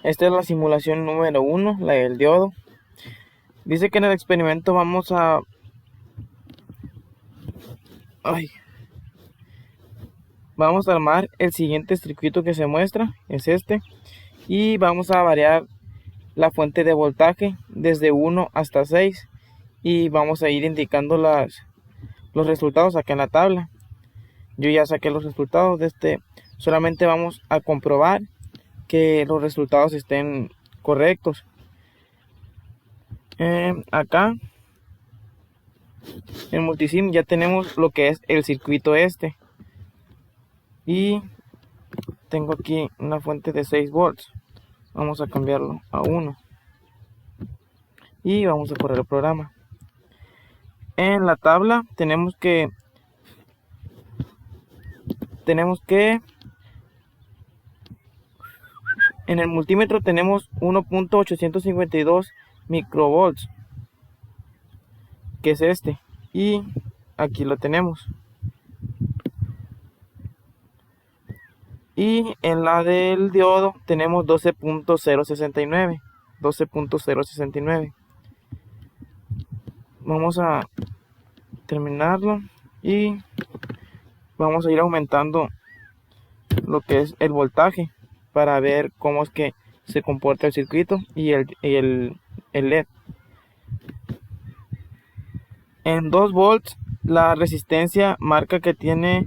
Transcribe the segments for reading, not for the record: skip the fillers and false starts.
Esta es la simulación número 1, la del diodo. Dice que en el experimento vamos a armar el siguiente circuito que se muestra, es este, y vamos a variar la fuente de voltaje desde 1 hasta 6 y vamos a ir indicando los resultados acá en la tabla. Yo ya saqué los resultados de este, solamente vamos a comprobar que los resultados estén correctos. Acá en Multisim ya tenemos lo que es el circuito este, y tengo aquí una fuente de 6 volts. Vamos a cambiarlo a 1 y vamos a correr el programa. En la tabla tenemos que en el multímetro tenemos 1.852 microvolts, que es este, y aquí lo tenemos. Y en la del diodo tenemos 12.069. Vamos a terminarlo y vamos a ir aumentando lo que es el voltaje para ver cómo es que se comporta el circuito y el LED. En 2 volts la resistencia marca que tiene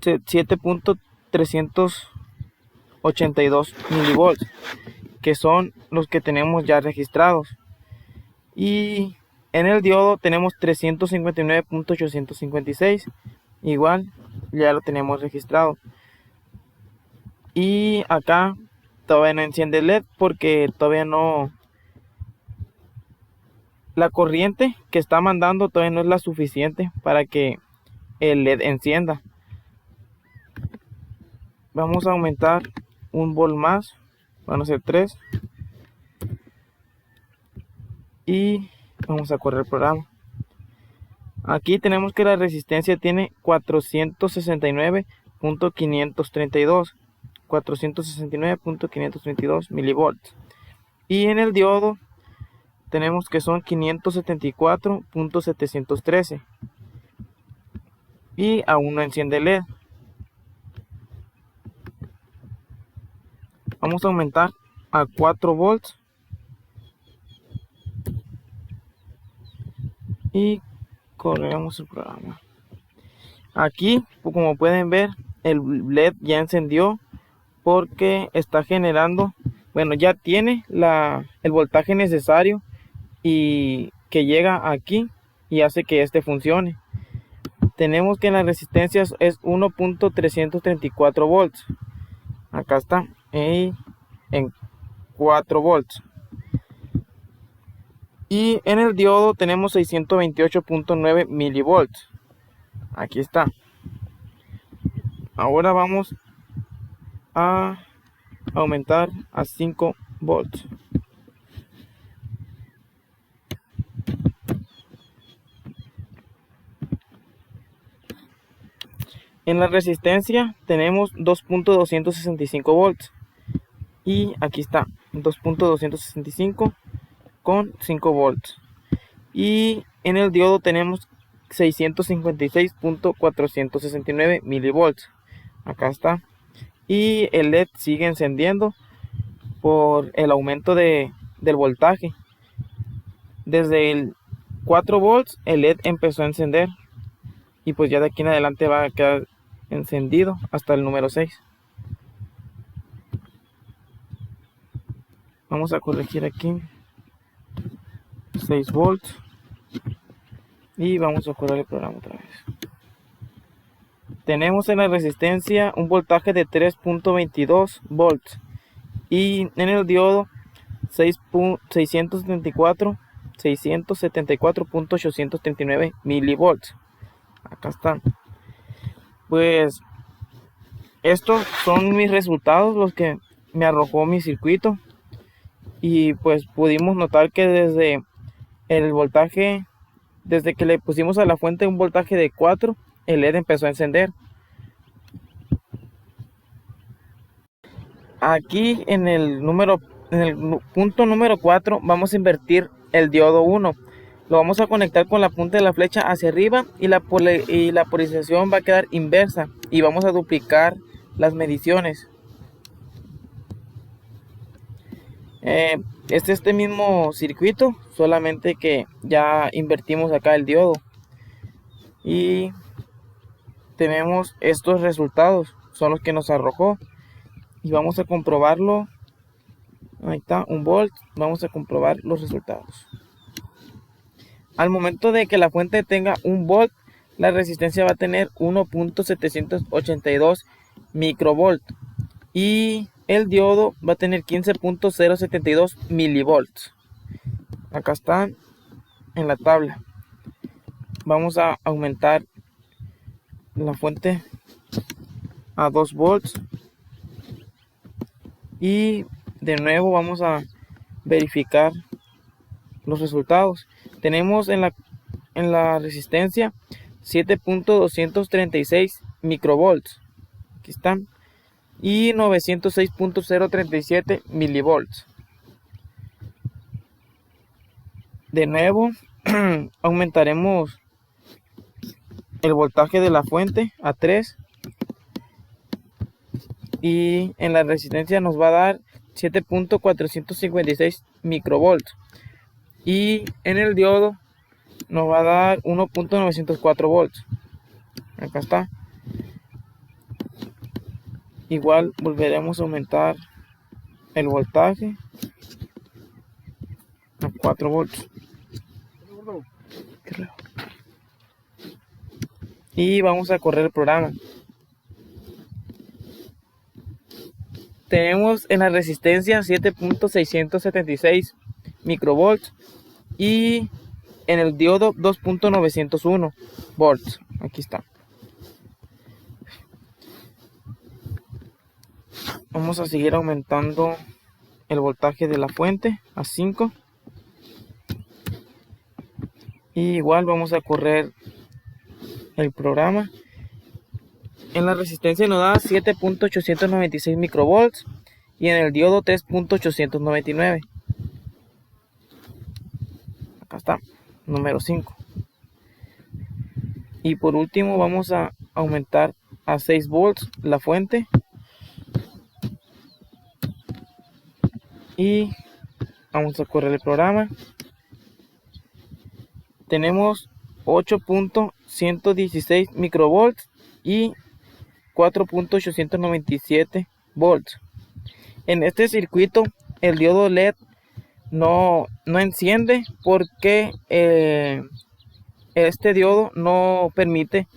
7.382 milivolts, que son los que tenemos ya registrados. Y en el diodo tenemos 359.856, igual ya lo tenemos registrado. Y acá todavía no enciende el LED porque todavía no, la corriente que está mandando todavía no es la suficiente para que el LED encienda. Vamos a aumentar un volt más, van a ser 3, y vamos a correr el programa. Aquí tenemos que la resistencia tiene 469.532 milivolts, y en el diodo tenemos que son 574.713, y aún no enciende el LED. Vamos a aumentar a 4 volts y corremos el programa. Aquí, como pueden ver, el LED ya encendió porque está generando, bueno, ya tiene el voltaje necesario y que llega aquí y hace que este funcione. Tenemos que en las resistencias es 1.334 volts. Acá está, en 4 volts. Y en el diodo tenemos 628.9 milivolts. Aquí está. Ahora vamos a aumentar a 5 volts. En la resistencia tenemos 2.265 volts. Y aquí está, 2.265 con 5 volts. Y en el diodo tenemos 656.469 milivolts. Acá está. Y el LED sigue encendiendo por el aumento del voltaje. Desde el 4 volts el LED empezó a encender, y pues ya de aquí en adelante va a quedar encendido hasta el número 6. Vamos a corregir aquí 6 volts y vamos a correr el programa otra vez. Tenemos en la resistencia un voltaje de 3.22 volts y en el diodo 674.839 milivolts. Acá están. Pues estos son mis resultados, los que me arrojó mi circuito, y pues pudimos notar que desde el voltaje, desde que le pusimos a la fuente un voltaje de 4, el LED empezó a encender. Aquí en el punto número 4 vamos a invertir el diodo 1. Lo vamos a conectar con la punta de la flecha hacia arriba y la polarización va a quedar inversa y vamos a duplicar las mediciones. Este mismo circuito, solamente que ya invertimos acá el diodo y tenemos estos resultados, son los que nos arrojó y vamos a comprobarlo. Ahí está, 1 volt. Vamos a comprobar los resultados. Al momento de que la fuente tenga 1 volt, la resistencia va a tener 1.782 microvolt y el diodo va a tener 15.072 milivolts. Acá están en la tabla. Vamos a aumentar la fuente a 2 volts y de nuevo vamos a verificar los resultados. Tenemos en la resistencia 7.236 microvolts, aquí están, y 906.037 milivolts. De nuevo aumentaremos el voltaje de la fuente a 3 y en la resistencia nos va a dar 7.456 microvolts y en el diodo nos va a dar 1.904 volts. Acá está. Igual volveremos a aumentar el voltaje a 4 volts y vamos a correr el programa. Tenemos en la resistencia 7.676 microvolts y en el diodo 2.901 volts. Aquí está. Vamos a seguir aumentando el voltaje de la fuente a 5 y igual vamos a correr el programa. En la resistencia nos da 7.896 microvolts y en el diodo 3.899. Acá está, número 5. Y por último vamos a aumentar a 6 volts la fuente. Y vamos a correr el programa. Tenemos 8.116 microvolts y 4.897 volts. En este circuito el diodo LED no enciende porque este diodo no permite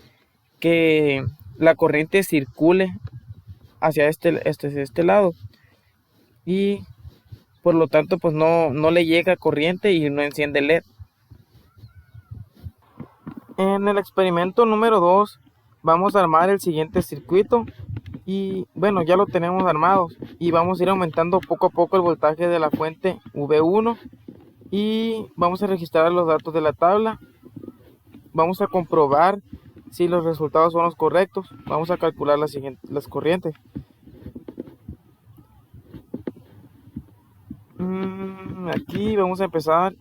que la corriente circule hacia este lado y por lo tanto pues no le llega corriente y no enciende el LED. En el experimento número 2 vamos a armar el siguiente circuito y bueno, ya lo tenemos armado y vamos a ir aumentando poco a poco el voltaje de la fuente V1 y vamos a registrar los datos de la tabla. Vamos a comprobar si los resultados son los correctos. Vamos a calcular las corrientes. Aquí vamos a empezar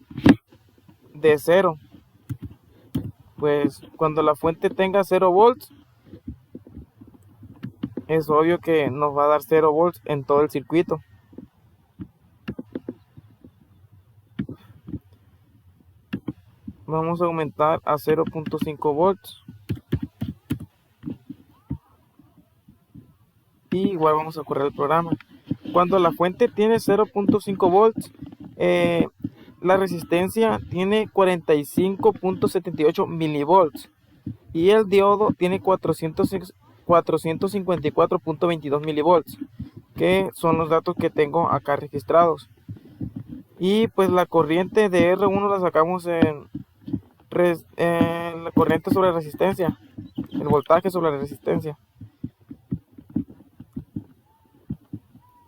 de 0. Pues cuando la fuente tenga 0 volts, es obvio que nos va a dar 0 volts en todo el circuito. Vamos a aumentar a 0.5 volts. Y igual vamos a correr el programa. Cuando la fuente tiene 0.5 volts, la resistencia tiene 45.78 milivolts y el diodo tiene 454.22 milivolts, que son los datos que tengo acá registrados. Y pues la corriente de R1 la sacamos en la corriente sobre resistencia, el voltaje sobre la resistencia.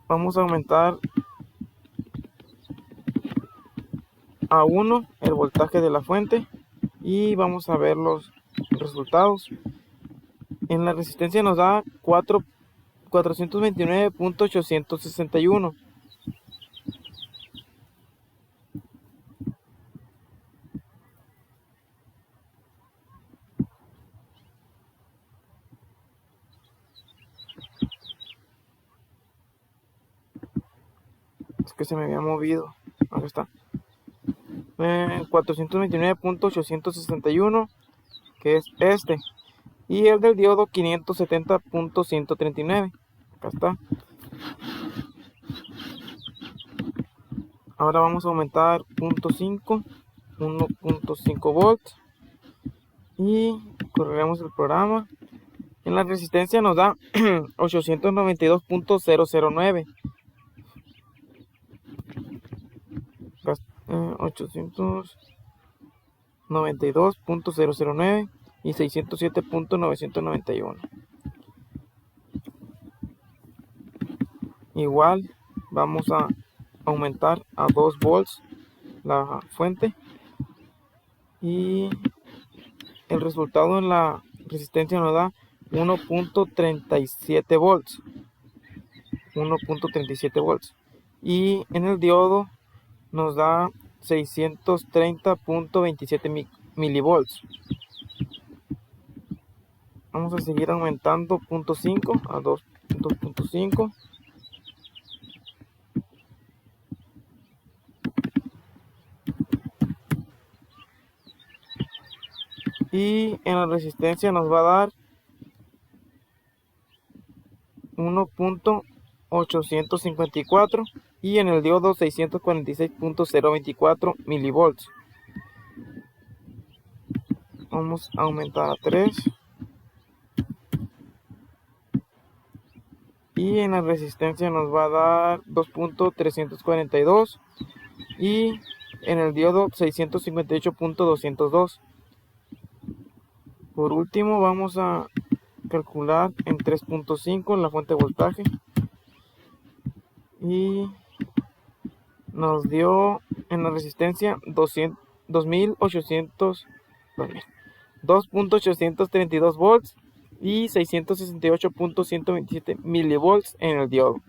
Vamos a aumentar a 1 el voltaje de la fuente y vamos a ver los resultados. En la resistencia nos da 429.861. Es que se me había movido. Acá está. 429.861, que es este. Y el del diodo 570.139. Acá está. Ahora vamos a aumentar 0.5, 1.5 volts. Y correremos el programa. En la resistencia nos da 892.009. 892.009 y 607.991. Igual vamos a aumentar a 2 volts la fuente y el resultado en la resistencia nos da 1.37 volts. 1.37 volts. Y en el diodo nos da 630.27 milivolts. Vamos a seguir aumentando 0.5 a 2.5. Y en la resistencia nos va a dar 1.854 y en el diodo 646.024 milivolts. Vamos a aumentar a 3. Y en la resistencia nos va a dar 2.342 y en el diodo 658.202. Por último vamos a calcular en 3.5 la fuente de voltaje y nos dio en la resistencia 2.832 volts y 668.127 milivolts en el diodo.